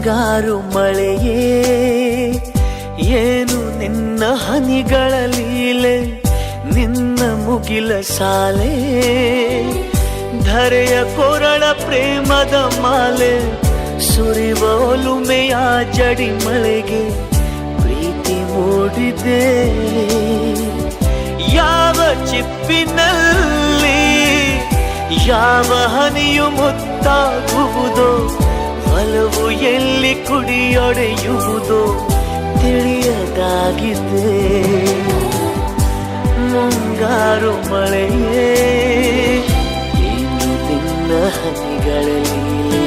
ಮುಂಗಾರು ಮಳೆಯೇ ಏನು ನಿನ್ನ ಹನಿಗಳ ಲೀಲೆ, ನಿನ್ನ ಮುಗಿಲ ಸಾಲೆ ಧರೆಯ ಕೊರಳ ಪ್ರೇಮದ ಮಾಲೆ, ಸುರಿವ ಒಲುಮೆಯ ಜಡಿ ಮಳೆಗೆ ಪ್ರೀತಿ ಮೂಡಿದೆ. ಯಾವ ಚಿಪ್ಪಿನಲ್ಲಿ ಯಾವ ಹನಿಯು ಮುತ್ತಾಗುವುದೋ, ಒಲವು ಎಲ್ಲಿ ಕುಡಿಯೊಡೆಯುವುದೋ ತಿಳಿಯದಾಗಿದೆ. ಮುಂಗಾರು ಮಳೆಯೇ ಏನು ನಿನ್ನ ಹನಿಗಳ ಲೀಲೆ.